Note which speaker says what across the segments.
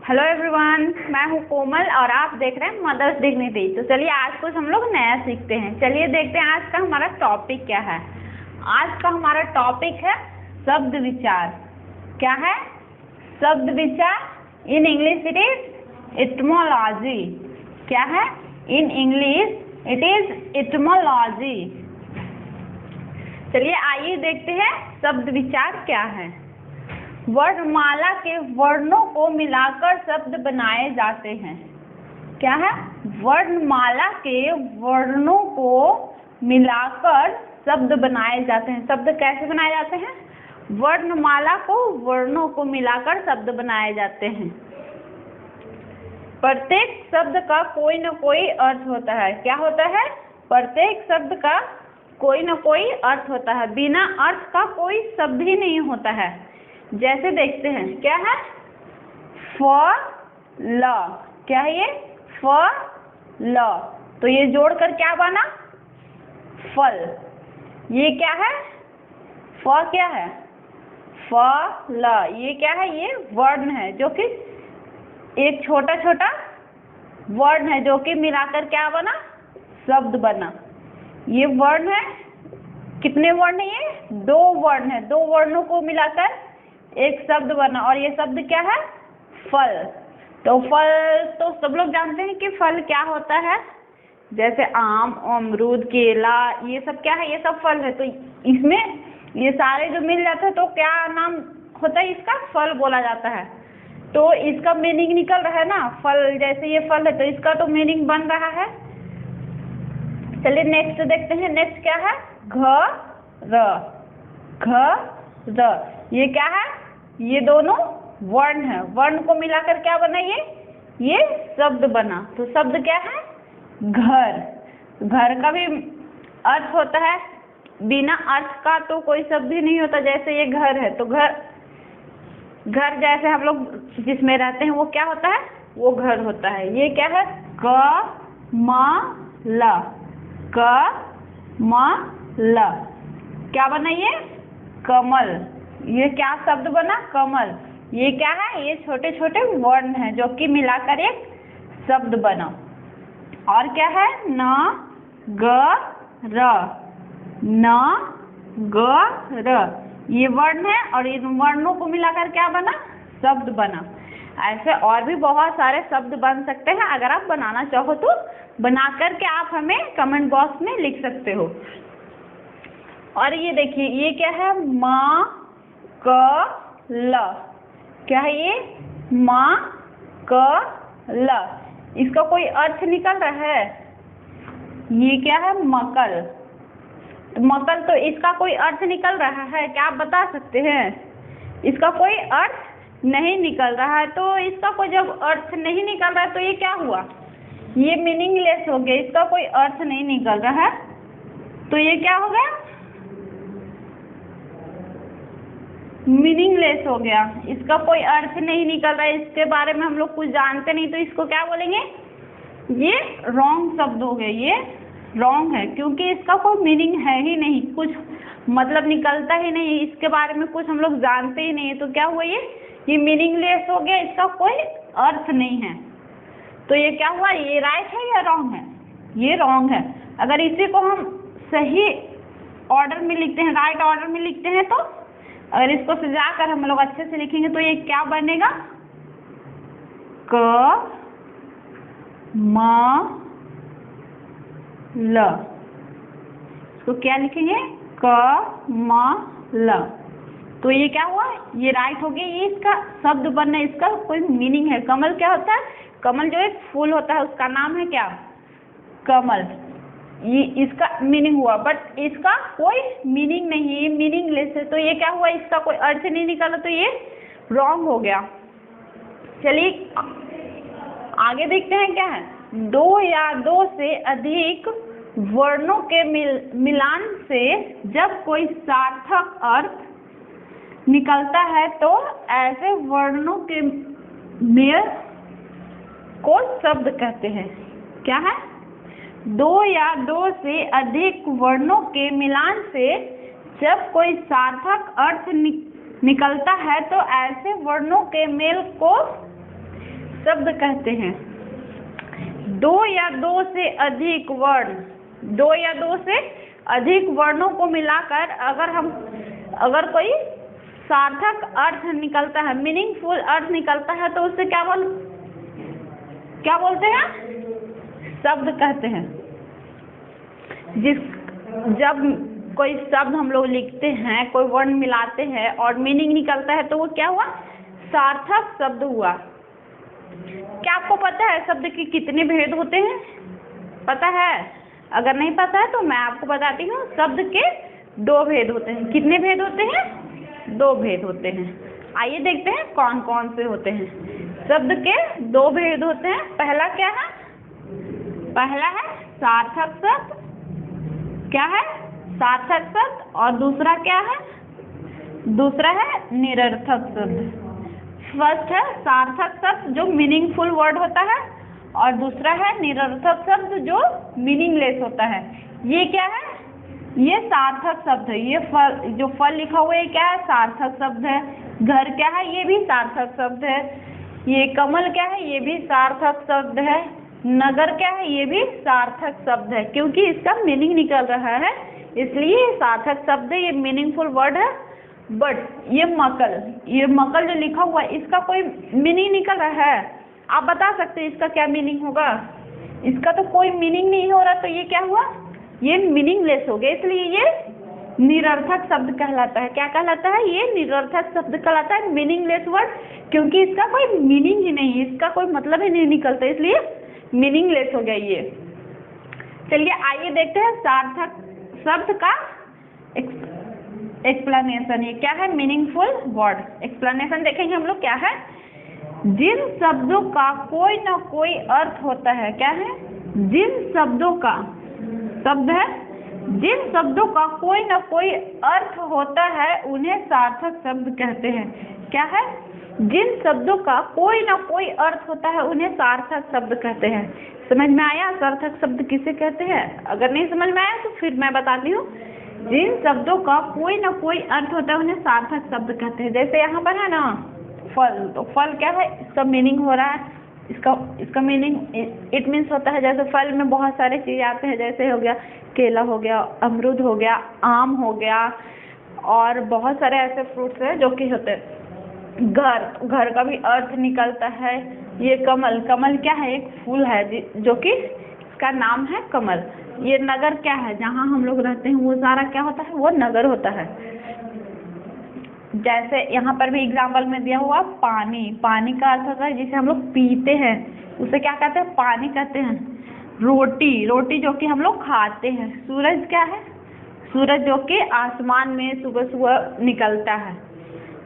Speaker 1: Hello everyone, मैं हूँ कोमल और आप देख रहे हैं मदर्स डिग्निटी। तो चलिए आज कुछ हम लोग नया सीखते हैं। चलिए देखते हैं आज का हमारा टॉपिक क्या है। आज का हमारा टॉपिक है शब्द विचार। क्या है? शब्द विचार। इन इंग्लिश इट इज एटिमोलॉजी। क्या है? इन इंग्लिश इट इज एटिमोलॉजी। चलिए आइए देखते हैं शब्द विचार क्या है। वर्णमाला के वर्णों को मिलाकर शब्द बनाए जाते हैं। क्या है? वर्णमाला के वर्णों को मिलाकर शब्द बनाए जाते हैं। शब्द कैसे बनाए जाते हैं? वर्णमाला को वर्णों को मिलाकर शब्द बनाए जाते हैं। प्रत्येक शब्द का कोई न कोई अर्थ होता है। क्या होता है? प्रत्येक शब्द का कोई न कोई अर्थ होता है। बिना अर्थ का कोई शब्द ही नहीं होता है। जैसे देखते हैं, क्या है? फल। क्या है ये? फल। तो ये जोड़कर क्या बना? फल। ये क्या है? फ क्या है? फल। ये क्या है? ये वर्ण है, जो कि एक छोटा छोटा वर्ण है, जो कि मिलाकर क्या बना? शब्द बना। ये वर्ण है। कितने वर्ण है ये? 2 वर्ण है। 2 वर्णों को मिलाकर एक शब्द बना। और ये शब्द क्या है? फल। तो फल तो सब लोग जानते हैं कि फल क्या होता है। जैसे आम, अमरूद, केला, ये सब क्या है? ये सब फल है। तो इसमें ये सारे जो मिल जाते हैं तो क्या नाम होता है इसका? फल बोला जाता है। तो इसका मीनिंग निकल रहा है ना, फल। जैसे ये फल है तो इसका तो मीनिंग बन रहा है। चलिए नेक्स्ट देखते हैं। नेक्स्ट क्या है? घर। घर। ये क्या है? ये दोनों वर्ण है। वर्ण को मिलाकर क्या बना? ये शब्द बना। तो शब्द क्या है? घर। घर का भी अर्थ होता है। बिना अर्थ का तो कोई शब्द ही नहीं होता। जैसे ये घर है तो घर जैसे हम लोग जिसमें रहते हैं वो क्या होता है? वो घर होता है। ये क्या है? कमल। कमल। क्या बना? ये कमल। ये क्या शब्द बना? कमल। ये क्या है? ये छोटे छोटे वर्ण हैं जो कि मिलाकर एक शब्द बना। और क्या है? नगर। ये वर्ण है और इन वर्णों को मिलाकर क्या बना? शब्द बना। ऐसे और भी बहुत सारे शब्द बन सकते हैं। अगर आप बनाना चाहो तो बना करके आप हमें कमेंट बॉक्स में लिख सकते हो। और ये देखिए, ये क्या है? मकल। क्या है ये? मकल। इसका कोई अर्थ निकल रहा है? ये क्या है? मकल। तो मकल, तो इसका कोई अर्थ निकल रहा है? क्या आप बता सकते हैं? इसका कोई अर्थ नहीं निकल रहा है। तो इसका कोई जब अर्थ नहीं निकल रहा है तो ये क्या हुआ? ये मीनिंगलेस हो गया। इसका कोई अर्थ नहीं निकल रहा है तो ये क्या हो गया? मीनिंगलेस हो गया। इसका कोई अर्थ नहीं निकल रहा है, इसके बारे में हम लोग कुछ जानते नहीं, तो इसको क्या बोलेंगे? ये रॉन्ग शब्द हो गया। ये रॉन्ग है क्योंकि इसका कोई मीनिंग है ही नहीं, कुछ मतलब निकलता ही नहीं, इसके बारे में कुछ हम लोग जानते ही नहीं है। तो क्या हुआ? ये मीनिंगलेस हो गया। इसका कोई अर्थ नहीं है। तो ये क्या हुआ? ये राइट है या रॉन्ग है? ये रॉन्ग है। अगर इसी को हम सही ऑर्डर में लिखते हैं, राइट ऑर्डर में लिखते हैं, तो अगर इसको सजाकर हम लोग अच्छे से लिखेंगे तो ये क्या बनेगा? क म ल। इसको क्या लिखेंगे? क म ल। तो ये क्या हुआ? ये राइट हो गया। ये इसका शब्द बनना, इसका कोई मीनिंग है। कमल क्या होता है? कमल जो एक फूल होता है उसका नाम है क्या? कमल। ये इसका मीनिंग हुआ, बट इसका कोई मीनिंग नहीं है, मीनिंगलेस है। तो ये क्या हुआ? इसका कोई अर्थ नहीं निकाला, तो ये रॉन्ग हो गया। चलिए आगे देखते हैं क्या है। 2 या 2 से अधिक वर्णों के मिलान से जब कोई सार्थक अर्थ निकलता है तो ऐसे वर्णों के मेल को शब्द कहते हैं। क्या है? 2 या 2 से अधिक वर्णों के मिलान से जब कोई सार्थक अर्थ निकलता है तो ऐसे वर्णों के मेल को शब्द कहते हैं। दो या दो से अधिक वर्ण, दो या दो से अधिक वर्णों को मिलाकर अगर कोई सार्थक अर्थ निकलता है, मीनिंगफुल अर्थ निकलता है, तो उससे क्या बोलते हैं? शब्द कहते हैं। जब कोई शब्द हम लोग लिखते हैं, कोई वर्ण मिलाते हैं और मीनिंग निकलता है, तो वो क्या हुआ? सार्थक शब्द हुआ। क्या आपको पता है शब्द के कितने भेद होते हैं? पता है? अगर नहीं पता है तो मैं आपको बताती हूँ। शब्द के 2 भेद होते हैं। कितने भेद होते हैं? 2 भेद होते हैं। आइए देखते हैं कौन कौन से होते हैं। शब्द के 2 भेद होते हैं। पहला क्या है? पहला है सार्थक शब्द। क्या है? सार्थक शब्द। और दूसरा क्या है? दूसरा है निरर्थक शब्द। फर्स्ट है सार्थक शब्द जो मीनिंगफुल वर्ड होता है, और दूसरा है निरर्थक शब्द जो मीनिंगलेस होता है। ये क्या है? ये सार्थक शब्द है। ये जो फल लिखा हुआ है क्या है? सार्थक शब्द है। घर क्या है? ये भी सार्थक शब्द है। ये कमल क्या है? ये भी सार्थक शब्द है। नगर क्या है? ये भी सार्थक शब्द है, क्योंकि इसका मीनिंग निकल रहा है, इसलिए सार्थक शब्द है। ये मीनिंगफुल वर्ड है। बट ये मकल जो लिखा हुआ है, इसका कोई मीनिंग निकल रहा है? आप बता सकते हैं इसका क्या मीनिंग होगा? इसका तो कोई मीनिंग नहीं हो रहा, तो ये क्या हुआ? ये मीनिंगलेस हो गया, इसलिए ये निरर्थक शब्द कहलाता है। क्या कहलाता है? ये निरर्थक शब्द कहलाता है, मीनिंगलेस वर्ड, क्योंकि इसका कोई मीनिंग ही नहीं, इसका कोई मतलब ही नहीं निकलता, इसलिए मीनिंगलेस हो गया ये। चलिए आइए देखते हैं सार्थक शब्द का एक्सप्लेनेशन। ये क्या है? Meaningful word. एक्सप्लेनेशन देखेंगे हम लोग। क्या है? जिन शब्दों का कोई ना कोई अर्थ होता है। क्या है? जिन शब्दों का, शब्द है, जिन शब्दों का कोई ना कोई अर्थ होता है उन्हें सार्थक शब्द कहते हैं। क्या है? जिन शब्दों का कोई ना कोई अर्थ होता है उन्हें सार्थक शब्द कहते हैं। समझ में आया सार्थक शब्द किसे कहते हैं? अगर नहीं समझ में आया तो फिर मैं बताती हूँ। जिन शब्दों का कोई ना कोई अर्थ होता है उन्हें सार्थक शब्द कहते हैं। जैसे यहाँ पर है ना फल, तो फल क्या है? इसका मीनिंग हो रहा है, इसका मीनिंग इट मीन्स होता है। जैसे फल में बहुत सारे चीज़ आते हैं, जैसे हो गया केला, हो गया अमरूद, हो गया आम, हो गया, और बहुत सारे ऐसे फ्रूट्स हैं जो कि होते हैं। घर का भी अर्थ निकलता है। ये कमल क्या है? एक फूल है जो कि इसका नाम है कमल। ये नगर क्या है? जहाँ हम लोग रहते हैं वो सारा क्या होता है? वो नगर होता है। जैसे यहाँ पर भी एग्जाम्पल में दिया हुआ पानी का अर्थ होता है जिसे हम लोग पीते हैं, उसे क्या कहते हैं? पानी कहते हैं। रोटी जो कि हम लोग खाते हैं। सूरज क्या है? सूरज जो कि आसमान में सुबह सुबह निकलता है,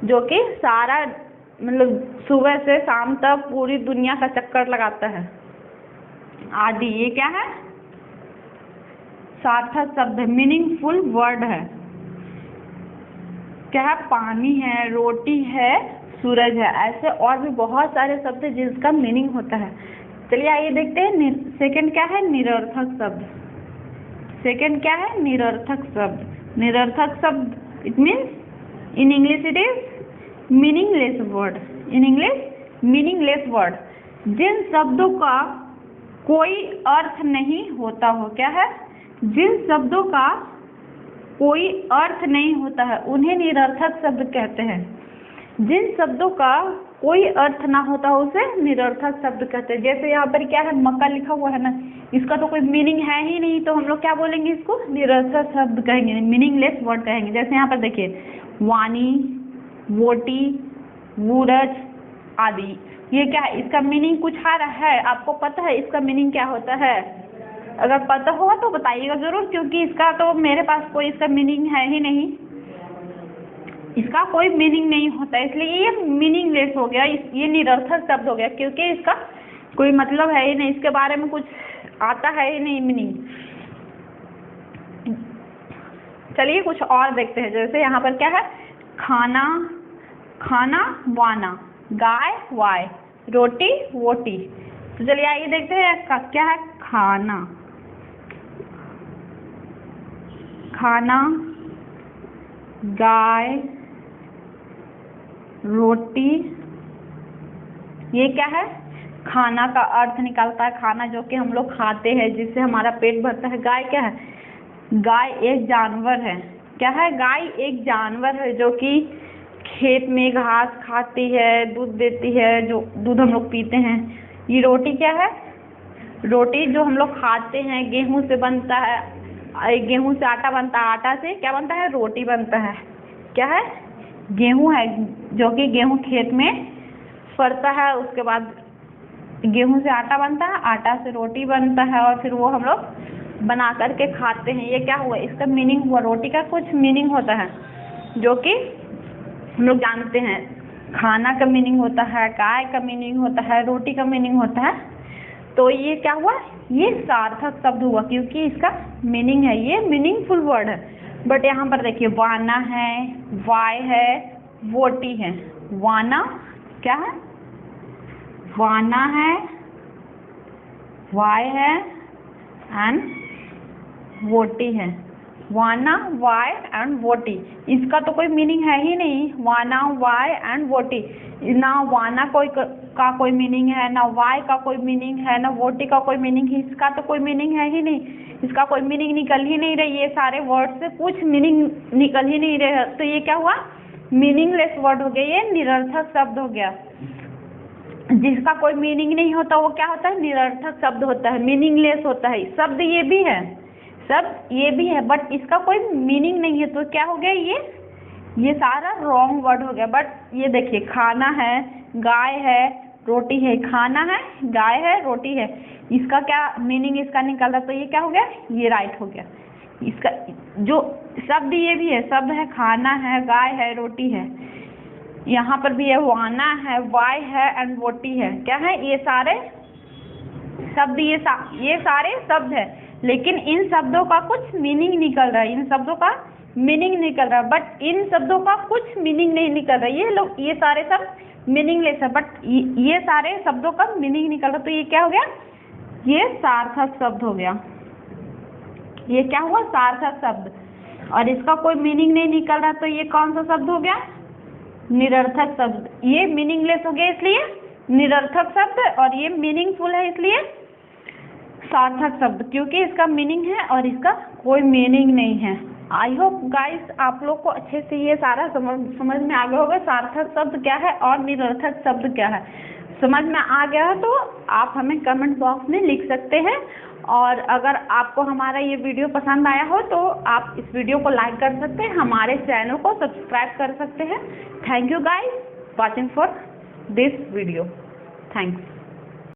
Speaker 1: जो कि सारा मतलब सुबह से शाम तक पूरी दुनिया का चक्कर लगाता है आदि। ये क्या है? सार्थक शब्द है, मीनिंगफुल वर्ड है। क्या है? पानी है, रोटी है, सूरज है, ऐसे और भी बहुत सारे शब्द हैं जिसका मीनिंग होता है। चलिए आइए देखते हैं सेकंड क्या है? निरर्थक शब्द। सेकंड क्या है? निरर्थक शब्द। निरर्थक शब्द it means in English it is meaningless word. In English meaningless word. जिन शब्दों का कोई अर्थ नहीं होता हो। क्या है? जिन शब्दों का कोई अर्थ नहीं होता है उन्हें निरर्थक शब्द कहते हैं। जिन शब्दों का कोई अर्थ ना होता हो उसे निरर्थक शब्द कहते हैं। जैसे यहाँ पर क्या है? मक्का लिखा हुआ है ना, इसका तो कोई मीनिंग है ही नहीं, तो हम लोग क्या बोलेंगे? इसको निरर्थक शब्द कहेंगे, मीनिंगलेस वर्ड कहेंगे। जैसे यहाँ पर देखिए वाणी, वोटी, वूरज आदि। ये क्या है? इसका मीनिंग कुछ आ रहा है? आपको पता है इसका मीनिंग क्या होता है? अगर पता होगा तो बताइएगा जरूर, क्योंकि इसका तो मेरे पास कोई इसका मीनिंग है ही नहीं। इसका कोई मीनिंग नहीं होता, इसलिए ये मीनिंगलेस हो गया, ये निरर्थक शब्द हो गया, क्योंकि इसका कोई मतलब है ही नहीं, इसके बारे में कुछ आता है ही नहीं मीनिंग। चलिए कुछ और देखते हैं। जैसे यहाँ पर क्या है? खाना वाना, गाय वाय, रोटी वोटी। तो चलिए आइए देखते हैं क्या है? खाना, गाय, रोटी, ये क्या है? खाना का अर्थ निकलता है, खाना जो कि हम लोग खाते हैं जिससे हमारा पेट भरता है। गाय क्या है? गाय एक जानवर है। क्या है? गाय एक जानवर है जो कि खेत में घास खाती है, दूध देती है, जो दूध हम लोग पीते हैं। ये रोटी क्या है? रोटी जो हम लोग खाते हैं गेहूं से बनता है, गेहूं से आटा बनता है, आटा से क्या बनता है? रोटी बनता है। क्या है? गेहूं है, जो कि गेहूं खेत में फरता है, उसके बाद गेहूं से आटा बनता है, आटा से रोटी बनता है और फिर वो हम लोग बना करके खाते हैं। ये क्या हुआ? इसका मीनिंग हुआ। रोटी का कुछ मीनिंग होता है जो कि हम लोग जानते हैं। खाना का मीनिंग होता है, गाय का मीनिंग होता है, रोटी का मीनिंग होता है। तो ये क्या हुआ? ये सार्थक शब्द हुआ क्योंकि इसका मीनिंग है, ये मीनिंगफुल वर्ड है। बट यहाँ पर देखिए वाना है, वाय है, वोटी है। वाना क्या है? वाना है, वाय है एंड वोटी है। वाना, वाय एंड वोटी, इसका तो कोई मीनिंग है ही नहीं। वाना, वाय एंड वोटी, ना वाना का कोई मीनिंग है, ना वाय का कोई मीनिंग है, ना वोटी का कोई मीनिंग है। इसका तो कोई मीनिंग है ही नहीं, इसका कोई मीनिंग निकल ही नहीं रही। ये सारे वर्ड से कुछ मीनिंग निकल ही नहीं रहे। तो ये क्या हुआ? मीनिंगलेस वर्ड हो गया, ये निरर्थक शब्द हो गया। जिसका कोई मीनिंग नहीं होता वो क्या होता है? निरर्थक शब्द होता है, मीनिंगलेस होता है। शब्द ये भी है, शब्द ये भी है, बट इसका कोई मीनिंग नहीं है। तो क्या हो गया? ये सारा रॉन्ग वर्ड हो गया। बट ये देखिए खाना है, गाय है, रोटी है। खाना है, गाय है, रोटी है, इसका क्या मीनिंग इसका निकल रहा? तो ये क्या हो गया? ये राइट हो गया। इसका जो शब्द ये भी है, शब्द है, खाना है, गाय है, रोटी है। यहाँ पर भी है, वाना है, वाय है एंड वोटी है। क्या है? ये सारे शब्द, ये सारे शब्द है, लेकिन इन शब्दों का कुछ मीनिंग निकल रहा है। इन शब्दों का मीनिंग निकल रहा है, बट इन शब्दों का कुछ मीनिंग नहीं निकल रहा है। ये सारे शब्द मीनिंगलेस है, बट ये सारे शब्दों का मीनिंग निकल रहा है। तो ये क्या हो गया? ये सार्थक शब्द हो गया। ये क्या हुआ? सार्थक शब्द। और इसका कोई मीनिंग नहीं निकल रहा, तो ये कौन सा शब्द हो गया? निरर्थक शब्द। ये मीनिंगलेस हो गया इसलिए निरर्थक शब्द, और ये मीनिंगफुल है इसलिए सार्थक शब्द, क्योंकि इसका मीनिंग है और इसका कोई मीनिंग नहीं है। आई होप गाइस आप लोग को अच्छे से ये सारा समझ में आ गया होगा, सार्थक शब्द क्या है और निरर्थक शब्द क्या है। समझ में आ गया है तो आप हमें कमेंट बॉक्स में लिख सकते हैं। और अगर आपको हमारा ये वीडियो पसंद आया हो तो आप इस वीडियो को लाइक कर सकते हैं, हमारे चैनल को सब्सक्राइब कर सकते हैं। Thank you guys watching for this video. Thanks.